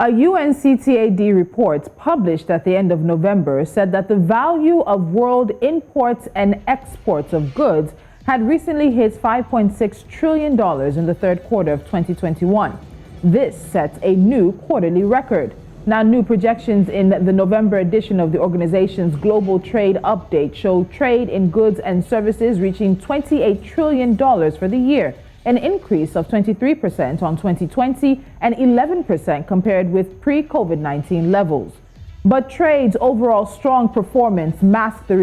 A UNCTAD report published at the end of November said that the value of world imports and exports of goods had recently hit $5.6 trillion in the third quarter of 2021. This sets a new quarterly record. Now, new projections in the November edition of the organization's Global Trade Update show trade in goods and services reaching $28 trillion for the year, an increase of 23% on 2020 and 11% compared with pre-COVID-19 levels. But trade's overall strong performance masked that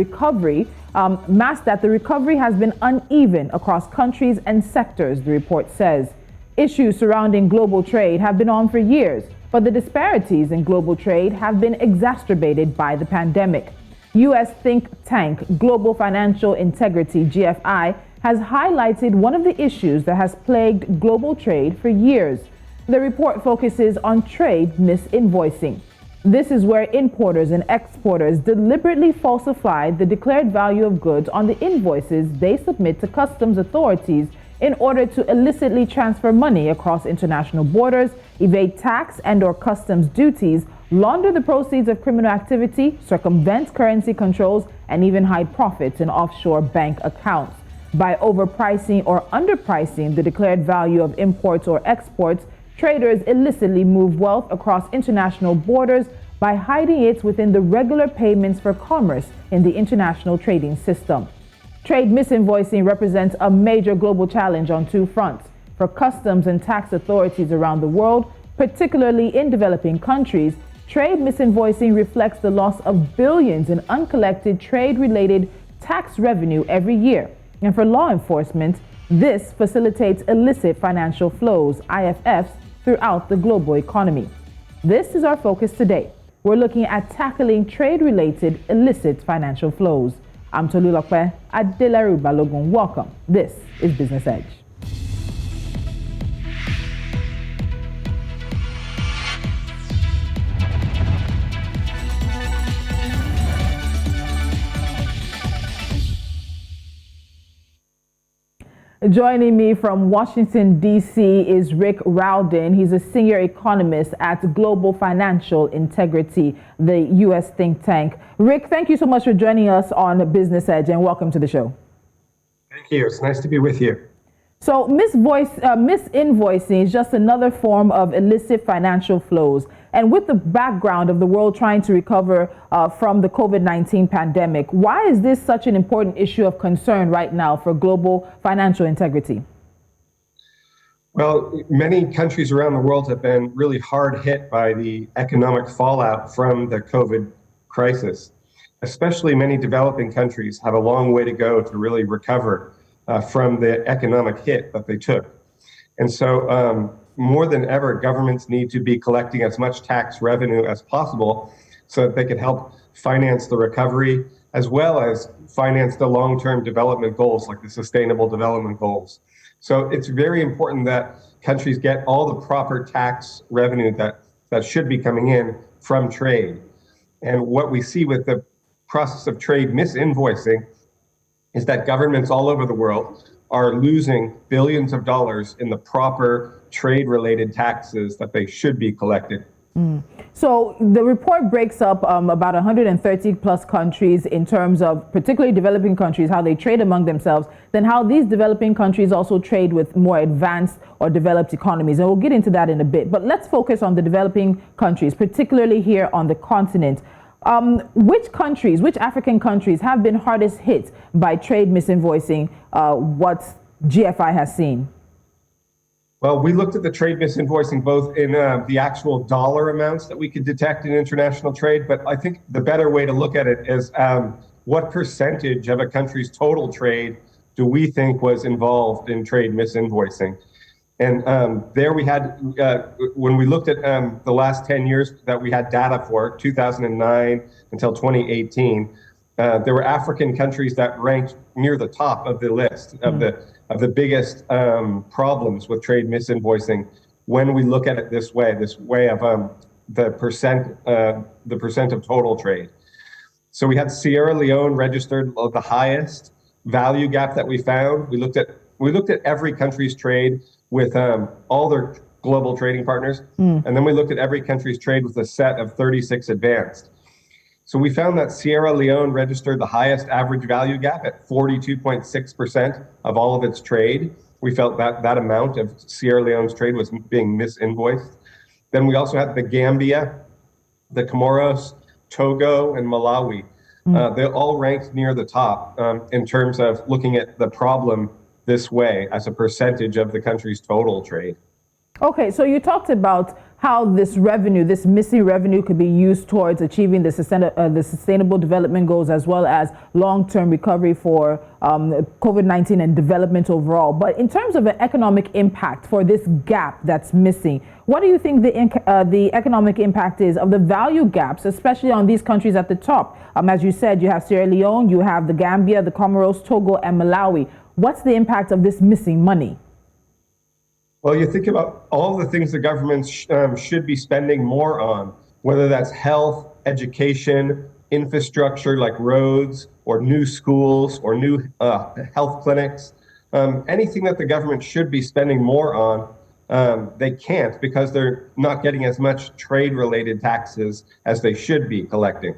the recovery has been uneven across countries and sectors, the report says. Issues surrounding global trade have been on for years, but the disparities in global trade have been exacerbated by the pandemic. U.S. think tank Global Financial Integrity, GFI, has highlighted one of the issues that has plagued global trade for years. The report focuses on trade misinvoicing. This is where importers and exporters deliberately falsify the declared value of goods on the invoices they submit to customs authorities in order to illicitly transfer money across international borders, evade tax and/or customs duties, launder the proceeds of criminal activity, circumvent currency controls, and even hide profits in offshore bank accounts. By overpricing or underpricing the declared value of imports or exports, traders illicitly move wealth across international borders by hiding it within the regular payments for commerce in the international trading system. Trade misinvoicing represents a major global challenge on two fronts. For customs and tax authorities around the world, particularly in developing countries, trade misinvoicing reflects the loss of billions in uncollected trade-related tax revenue every year. And for law enforcement, this facilitates illicit financial flows, IFFs, throughout the global economy. This is our focus today. We're looking at tackling trade-related illicit financial flows. I'm Tolulope, Adeleru-Balogun. Welcome. This is Business Edge. Joining me from Washington, D.C. is Rick Rowden. He's a senior economist at Global Financial Integrity, the U.S. think tank. Rick, thank you so much for joining us on Business Edge, and welcome to the show. Thank you. It's nice to be with you. So misinvoicing is just another form of illicit financial flows. And with the background of the world trying to recover from the COVID-19 pandemic, why is this such an important issue of concern right now for global financial integrity? Well, many countries around the world have been really hard hit by the economic fallout from the COVID crisis. Especially many developing countries have a long way to go to really recover from the economic hit that they took. And so more than ever, governments need to be collecting as much tax revenue as possible so that they can help finance the recovery as well as finance the long-term development goals like the Sustainable Development Goals. So it's very important that countries get all the proper tax revenue that should be coming in from trade. And what we see with the process of trade misinvoicing is that governments all over the world are losing billions of dollars in the proper trade-related taxes that they should be collected. So the report breaks up about 130 plus countries in terms of particularly developing countries, how they trade among themselves, then how these developing countries also trade with more advanced or developed economies. And we'll get into that in a bit. But let's focus on the developing countries, particularly here on the continent. Which African countries have been hardest hit by trade misinvoicing, what GFI has seen? Well, we looked at the trade misinvoicing both in the actual dollar amounts that we could detect in international trade, but I think the better way to look at it is what percentage of a country's total trade do we think was involved in trade misinvoicing? And there we had, when we looked at the last 10 years that we had data for, 2009 until 2018, there were African countries that ranked near the top of the list of the biggest problems with trade misinvoicing when we look at it this way of the percent of total trade. So we had Sierra Leone registered the highest value gap that we found. We looked at every country's trade with all their global trading partners. And then we looked at every country's trade with a set of 36 advanced. So we found that Sierra Leone registered the highest average value gap at 42.6% of all of its trade. We felt that that amount of Sierra Leone's trade was being misinvoiced. Then we also had the Gambia, the Comoros, Togo, and Malawi. They all ranked near the top in terms of looking at the problem this way as a percentage of the country's total trade. Okay, so you talked about how this revenue, this missing revenue, could be used towards achieving the sustainable development goals as well as long-term recovery for COVID-19 and development overall. But in terms of an economic impact for this gap that's missing, what do you think the economic impact is of the value gaps, especially on these countries at the top? As you said, you have Sierra Leone, you have the Gambia, the Comoros, Togo, and Malawi. What's the impact of this missing money? Well, you think about all the things the government should be spending more on, whether that's health, education, infrastructure like roads or new schools or new health clinics, anything that the government should be spending more on, they can't because they're not getting as much trade-related taxes as they should be collecting.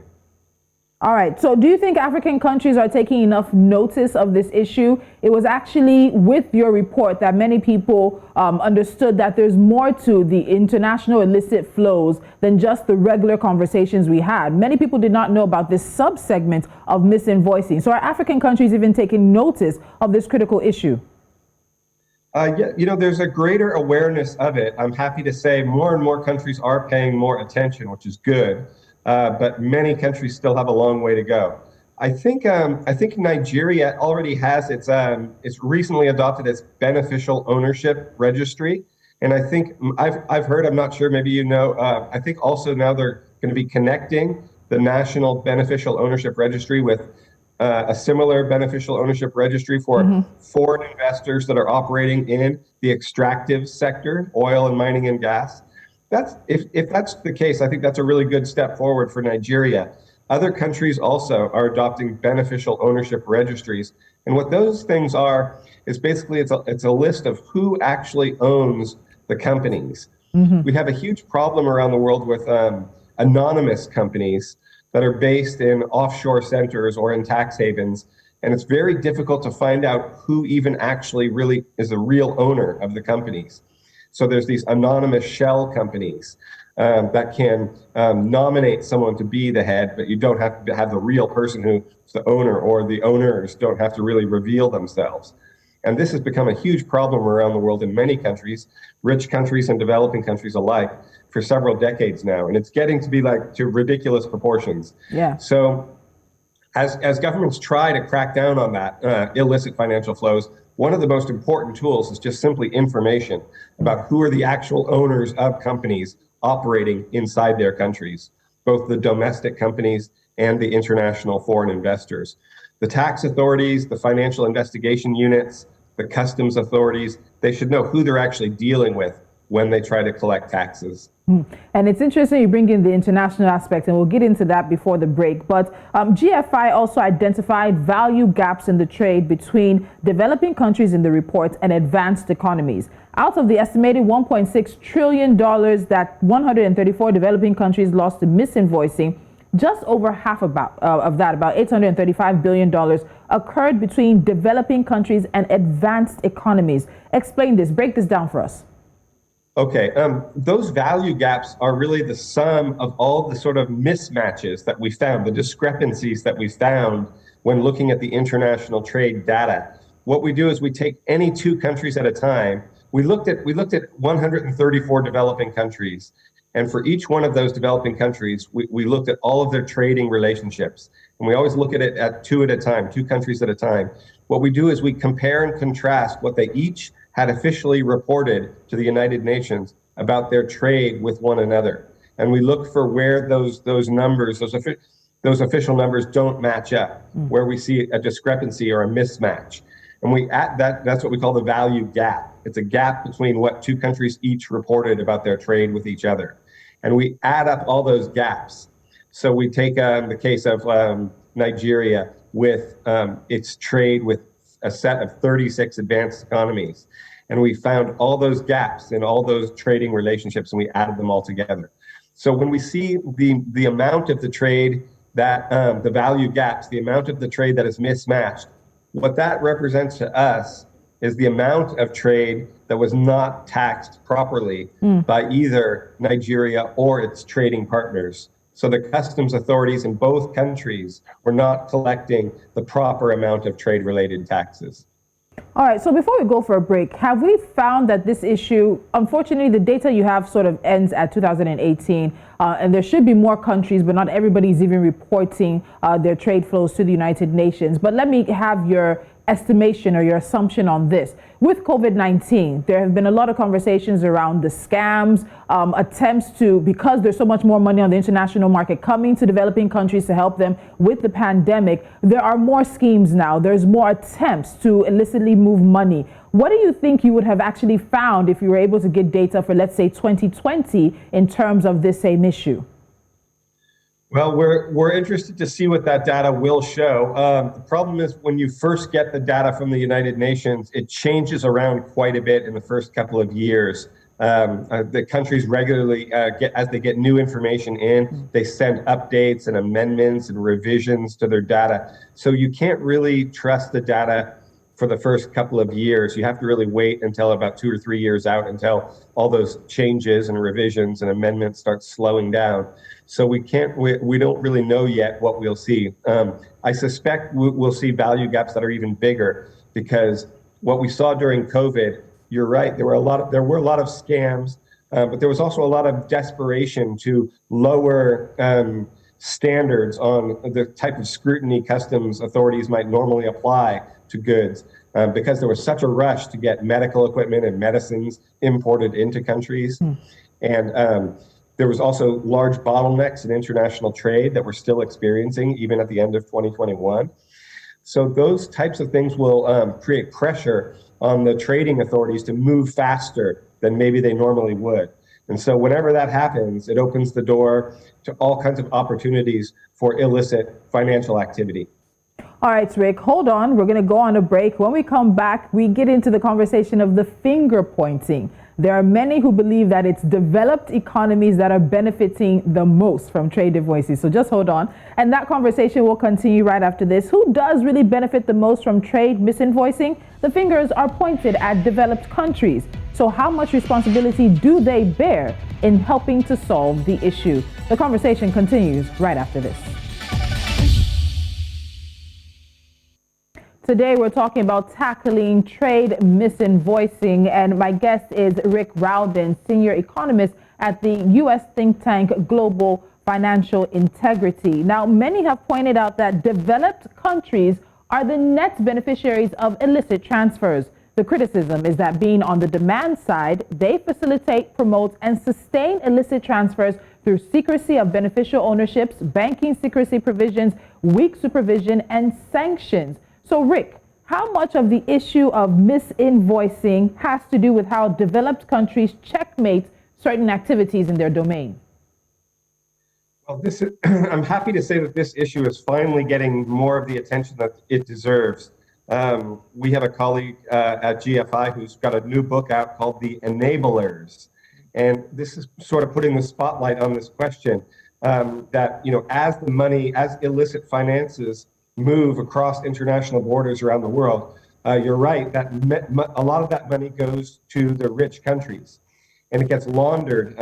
All right. So do you think African countries are taking enough notice of this issue? It was actually with your report that many people understood that there's more to the international illicit flows than just the regular conversations we had. Many people did not know about this sub-segment of misinvoicing. So are African countries even taking notice of this critical issue? Yeah, there's a greater awareness of it. I'm happy to say more and more countries are paying more attention, which is good. But many countries still have a long way to go. I think Nigeria already has it's recently adopted its beneficial ownership registry, and I think I've heard, I'm not sure, maybe I think also now they're going to be connecting the national beneficial ownership registry with a similar beneficial ownership registry for foreign investors that are operating in the extractive sector, oil and mining and gas. If that's the case, I think that's a really good step forward for Nigeria. Other countries also are adopting beneficial ownership registries. And what those things are is basically it's a list of who actually owns the companies. We have a huge problem around the world with anonymous companies that are based in offshore centers or in tax havens. And it's very difficult to find out who even actually really is the real owner of the companies. So there's these anonymous shell companies that can nominate someone to be the head, but you don't have to have the real person who's the owner, or the owners don't have to really reveal themselves. And this has become a huge problem around the world in many countries, rich countries and developing countries alike, for several decades now. And it's getting to be to ridiculous proportions. Yeah. So as governments try to crack down on that illicit financial flows, one of the most important tools is just simply information about who are the actual owners of companies operating inside their countries, both the domestic companies and the international foreign investors. The tax authorities, the financial investigation units, the customs authorities, they should know who they're actually dealing with when they try to collect taxes. And it's interesting you bring in the international aspect, and we'll get into that before the break. But GFI also identified value gaps in the trade between developing countries in the report and advanced economies. Out of the estimated $1.6 trillion that 134 developing countries lost to misinvoicing, just over half of that, about $835 billion, occurred between developing countries and advanced economies. Explain this, break this down for us. Okay, those value gaps are really the sum of all the sort of mismatches that we found, the discrepancies that we found when looking at the international trade data. What we do is we take any two countries at a time. We looked at 134 developing countries, and for each one of those developing countries, we looked at all of their trading relationships. And we always look at it at two at a time, two countries at a time. What we do is we compare and contrast what they each had officially reported to the United Nations about their trade with one another. And we look for where those numbers, those official numbers don't match up, where we see a discrepancy or a mismatch. And we add that's what we call the value gap. It's a gap between what two countries each reported about their trade with each other. And we add up all those gaps. So we take the case of Nigeria with its trade with a set of 36 advanced economies. and we found all those gaps in all those trading relationships, and we added them all together. So when we see the amount of the trade that the value gaps, the amount of the trade that is mismatched, what that represents to us is the amount of trade that was not taxed properly by either Nigeria or its trading partners. So the customs authorities in both countries were not collecting the proper amount of trade-related taxes. All right, so before we go for a break, have we found that this issue, unfortunately, the data you have sort of ends at 2018, and there should be more countries, but not everybody's even reporting their trade flows to the United Nations. But let me have your estimation or your assumption on this. With COVID-19, there have been a lot of conversations around the scams, attempts to, because there's so much more money on the international market coming to developing countries to help them with the pandemic, there are more schemes now. There's more attempts to illicitly move money. What do you think you would have actually found if you were able to get data for, let's say, 2020 in terms of this same issue? Well, we're interested to see what that data will show. The problem is when you first get the data from the United Nations, it changes around quite a bit in the first couple of years. The countries regularly, as they get new information in, they send updates and amendments and revisions to their data. So you can't really trust the data for the first couple of years. You have to really wait until about 2 or 3 years out until all those changes and revisions and amendments start slowing down. So we don't really know yet what we'll see. I suspect we'll see value gaps that are even bigger, because what we saw during COVID, you're right, there were a lot of scams, but there was also a lot of desperation to lower standards on the type of scrutiny customs authorities might normally apply to goods, because there was such a rush to get medical equipment and medicines imported into countries. And there was also large bottlenecks in international trade that we're still experiencing even at the end of 2021. So those types of things will create pressure on the trading authorities to move faster than maybe they normally would. And so whenever that happens, it opens the door to all kinds of opportunities for illicit financial activity. All right, Rick, hold on. We're going to go on a break. When we come back, we get into the conversation of the finger pointing. There are many who believe that it's developed economies that are benefiting the most from trade invoices. So just hold on. And that conversation will continue right after this. Who does really benefit the most from trade misinvoicing? The fingers are pointed at developed countries. So how much responsibility do they bear in helping to solve the issue? The conversation continues right after this. Today, we're talking about tackling trade misinvoicing, and my guest is Rick Rowden, senior economist at the U.S. think tank Global Financial Integrity. Now, many have pointed out that developed countries are the net beneficiaries of illicit transfers. The criticism is that being on the demand side, they facilitate, promote, and sustain illicit transfers through secrecy of beneficial ownerships, banking secrecy provisions, weak supervision, and sanctions. So, Rick, how much of the issue of misinvoicing has to do with how developed countries checkmate certain activities in their domain? Well, I'm happy to say that this issue is finally getting more of the attention that it deserves. We have a colleague at GFI who's got a new book out called The Enablers. And this is sort of putting the spotlight on this question that, as illicit finances move across international borders around the world, you're right that a lot of that money goes to the rich countries, and it gets laundered.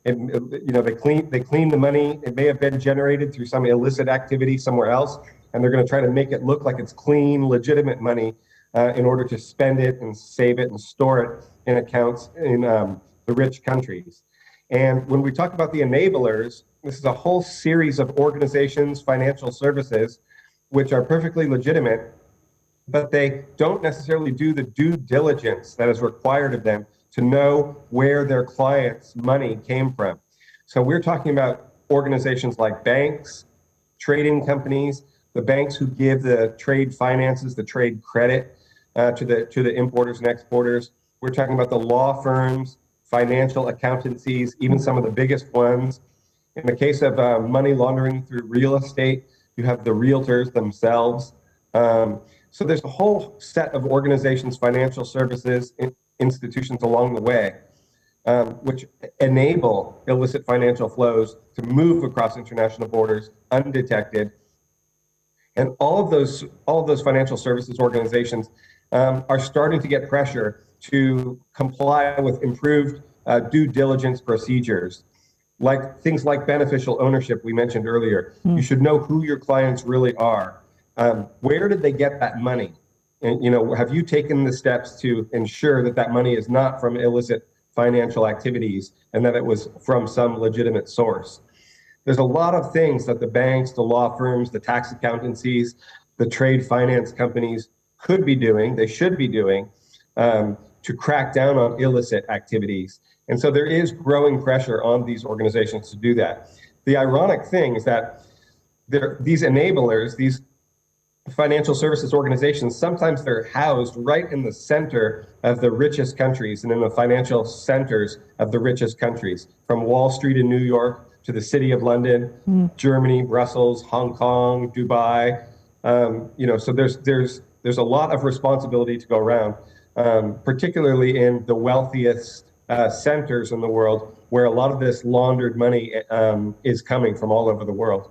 They clean the money. It may have been generated through some illicit activity somewhere else, and they're going to try to make it look like it's clean, legitimate money in order to spend it and save it and store it in accounts in the rich countries. And when we talk about the enablers, this is a whole series of organizations, financial services, which are perfectly legitimate, but they don't necessarily do the due diligence that is required of them to know where their clients' money came from. So we're talking about organizations like banks, trading companies, the banks who give the trade finances, the trade credit to the importers and exporters. We're talking about the law firms, financial accountancies, even some of the biggest ones. In the case of money laundering through real estate, you have the realtors themselves. So there's a whole set of organizations, financial services, institutions along the way, which enable illicit financial flows to move across international borders undetected. And all of those financial services organizations are starting to get pressure to comply with improved due diligence procedures, like things like beneficial ownership we mentioned earlier. You should know who your clients really are. Where did they get that money? And have you taken the steps to ensure that that money is not from illicit financial activities and that it was from some legitimate source? There's a lot of things that the banks, the law firms, the tax accountancies, the trade finance companies could be doing, they should be doing, to crack down on illicit activities. And so there is growing pressure on these organizations to do that. The ironic thing is that these enablers, these financial services organizations, sometimes they're housed right in the center of the richest countries and in the financial centers of the richest countries, from Wall Street in New York to the city of London, Germany, Brussels, Hong Kong, Dubai. So there's a lot of responsibility to go around, particularly in the wealthiest centers in the world, where a lot of this laundered money is coming from all over the world.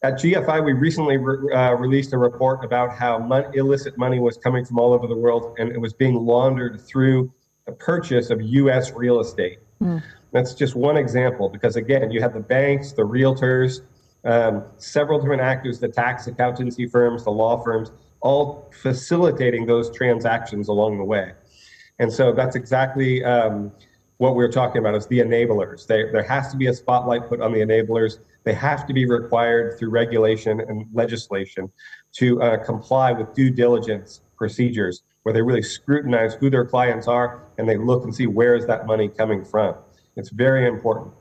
At GFI, we recently released a report about how illicit money was coming from all over the world, and it was being laundered through the purchase of U.S. real estate. That's just one example, because again, you have the banks, the realtors, several different actors, the tax accountancy firms, the law firms, all facilitating those transactions along the way. And so that's exactly what we're talking about, is the enablers. There has to be a spotlight put on the enablers. They have to be required through regulation and legislation to comply with due diligence procedures, where they really scrutinize who their clients are and they look and see where is that money coming from. It's very important.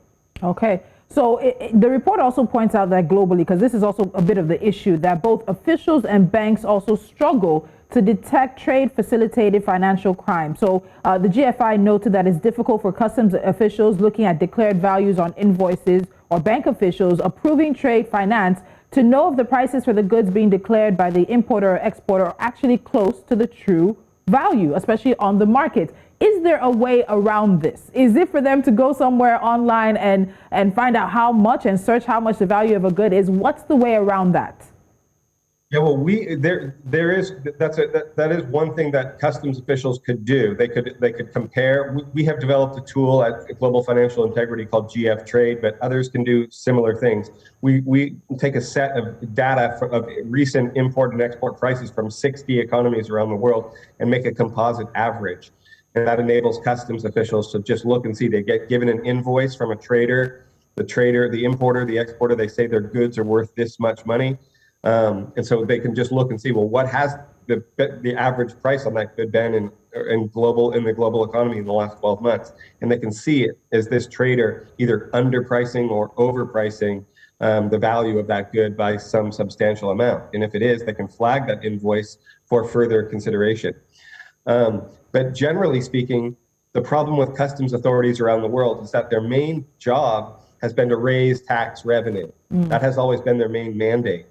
Okay. So the report also points out that globally, because this is also a bit of the issue, that both officials and banks also struggle to detect trade-facilitated financial crime. So the GFI noted that it's difficult for customs officials looking at declared values on invoices, or bank officials approving trade finance, to know if the prices for the goods being declared by the importer or exporter are actually close to the true value, especially on the market. Is there a way around this? Is it for them to go somewhere online and find out how much and search how much the value of a good is? What's the way around that? Yeah, well, that is one thing that customs officials could do. They could compare. We have developed a tool at Global Financial Integrity called GF Trade, but others can do similar things. We take a set of data of recent import and export prices from 60 economies around the world and make a composite average. And that enables customs officials to just look and see. They get given an invoice from a trader, the importer, the exporter. They say their goods are worth this much money. And so they can just look and see, well, what has the average price on that good been in the global economy in the last 12 months? And they can see it as this trader either underpricing or overpricing the value of that good by some substantial amount. And if it is, they can flag that invoice for further consideration. But generally speaking, the problem with customs authorities around the world is that their main job has been to raise tax revenue. That has always been their main mandate.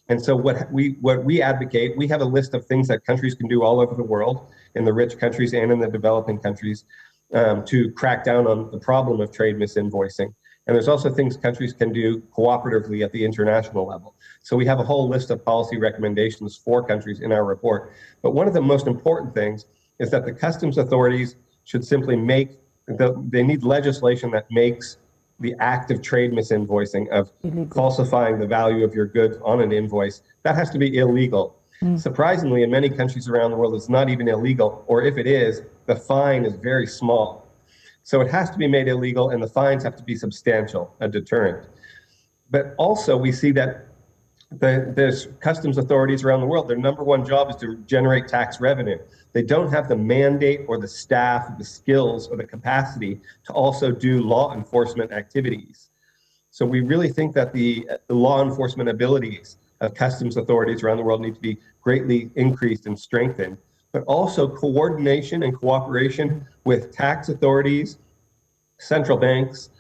And so what we advocate, we have a list of things that countries can do all over the world, in the rich countries and in the developing countries, to crack down on the problem of trade misinvoicing. And there's also things countries can do cooperatively at the international level. So we have a whole list of policy recommendations for countries in our report. But one of the most important things is that the customs authorities should simply they need legislation that makes the act of trade misinvoicing, of falsifying the value of your goods on an invoice, that has to be illegal. Surprisingly, in many countries around the world, it's not even illegal, or if it is, the fine is very small. So it has to be made illegal, and the fines have to be substantial, a deterrent. But also we see that there's customs authorities around the world, their number one job is to generate tax revenue. They don't have the mandate or the staff, the skills or the capacity to also do law enforcement activities. So we really think that the law enforcement abilities of customs authorities around the world need to be greatly increased and strengthened, but also coordination and cooperation with tax authorities, central banks,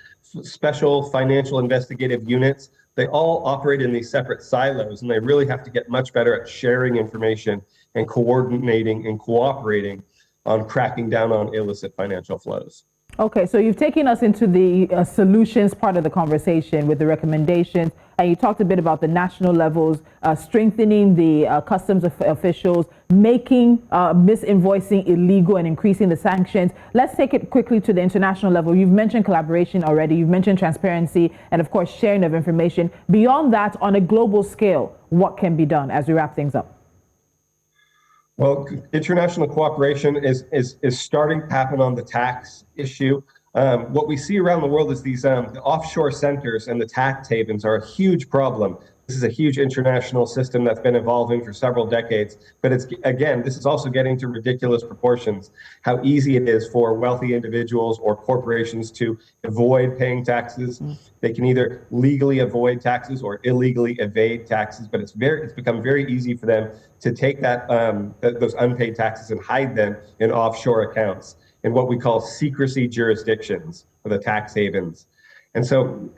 special financial investigative units. They all operate in these separate silos, and they really have to get much better at sharing information and coordinating and cooperating on cracking down on illicit financial flows. Okay, so you've taken us into the solutions part of the conversation with the recommendations, and you talked a bit about the national levels, strengthening the customs officials, making misinvoicing illegal and increasing the sanctions. Let's take it quickly to the international level. You've mentioned collaboration already, you've mentioned transparency, and of course sharing of information. Beyond that, on a global scale, what can be done as we wrap things up? Well, international cooperation is starting to happen on the tax issue. What we see around the world is these the offshore centers and the tax havens are a huge problem. This is a huge international system that's been evolving for several decades. But this is also getting to ridiculous proportions. How easy it is for wealthy individuals or corporations to avoid paying taxes. They can either legally avoid taxes or illegally evade taxes. But it's become very easy for them to take those unpaid taxes and hide them in offshore accounts in what we call secrecy jurisdictions, or the tax havens. And so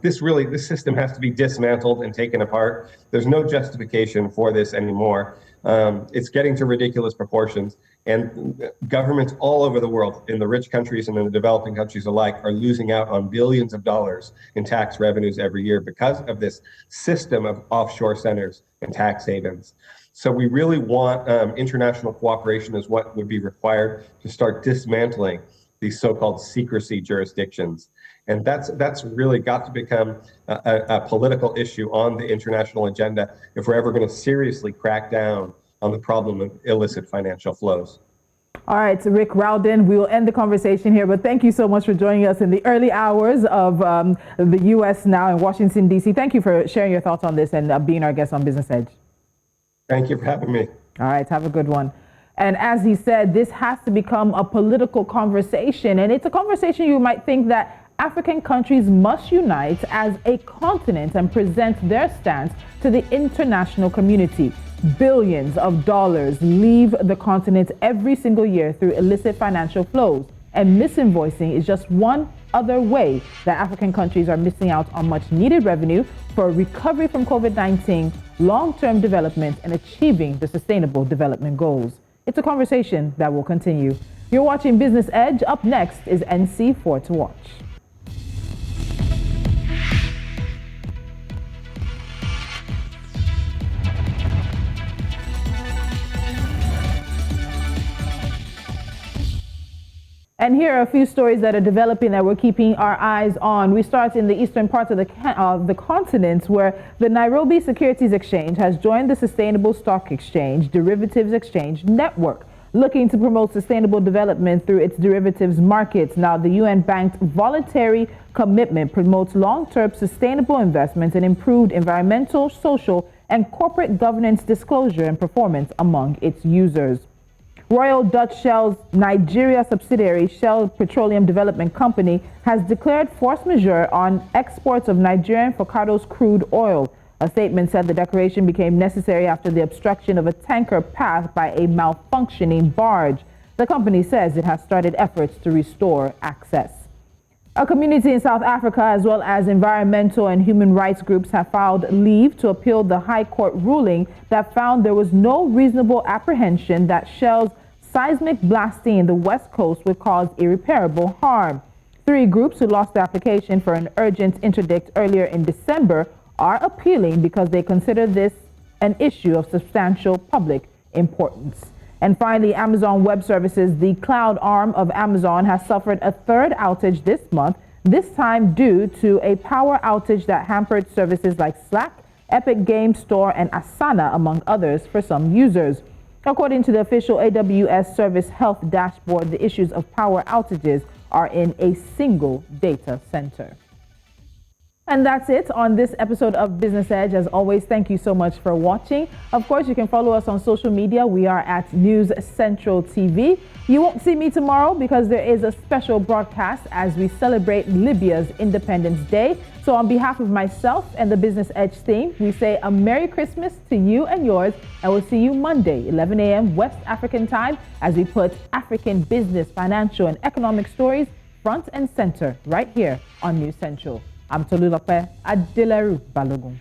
this system has to be dismantled and taken apart. There's no justification for this anymore. It's getting to ridiculous proportions, and governments all over the world, in the rich countries and in the developing countries alike, are losing out on billions of dollars in tax revenues every year because of this system of offshore centers and tax havens. So we really want international cooperation is what would be required to start dismantling these so-called secrecy jurisdictions. And that's really got to become a political issue on the international agenda if we're ever going to seriously crack down on the problem of illicit financial flows. All right, so Rick Rowden, we will end the conversation here, but thank you so much for joining us in the early hours of the U.S. now in Washington, D.C. Thank you for sharing your thoughts on this and being our guest on Business Edge. Thank you for having me. All right, have a good one. And as he said, this has to become a political conversation, and it's a conversation you might think that African countries must unite as a continent and present their stance to the international community. Billions of dollars leave the continent every single year through illicit financial flows, and misinvoicing is just one other way that African countries are missing out on much needed revenue for recovery from COVID-19, long-term development, and achieving the Sustainable Development Goals. It's a conversation that will continue. You're watching Business Edge. Up next is NC4 to watch. And here are a few stories that are developing that we're keeping our eyes on. We start in the eastern parts of the continent, where the Nairobi Securities Exchange has joined the Sustainable Stock Exchange Derivatives Exchange Network, looking to promote sustainable development through its derivatives markets. Now, the UN-backed voluntary commitment promotes long-term sustainable investments and improved environmental, social, and corporate governance disclosure and performance among its users. Royal Dutch Shell's Nigeria subsidiary, Shell Petroleum Development Company, has declared force majeure on exports of Nigerian Focados crude oil. A statement said the declaration became necessary after the obstruction of a tanker path by a malfunctioning barge. The company says it has started efforts to restore access. A community in South Africa, as well as environmental and human rights groups, have filed leave to appeal the High Court ruling that found there was no reasonable apprehension that Shell's seismic blasting in the West Coast would cause irreparable harm. 3 groups who lost the application for an urgent interdict earlier in December are appealing because they consider this an issue of substantial public importance. And finally, Amazon Web Services, the cloud arm of Amazon, has suffered a third outage this month, this time due to a power outage that hampered services like Slack, Epic Game Store, and Asana, among others, for some users. According to the official AWS Service Health Dashboard, the issues of power outages are in a single data center. And that's it on this episode of Business Edge. As always, thank you so much for watching. Of course, you can follow us on social media. We are at News Central TV. You won't see me tomorrow because there is a special broadcast as we celebrate Libya's Independence Day. So on behalf of myself and the Business Edge team, we say a Merry Christmas to you and yours, and we'll see you Monday, 11 a.m. West African time, as we put African business, financial, and economic stories front and center right here on News Central. I'm Tolulope, Adeleru-Balogun.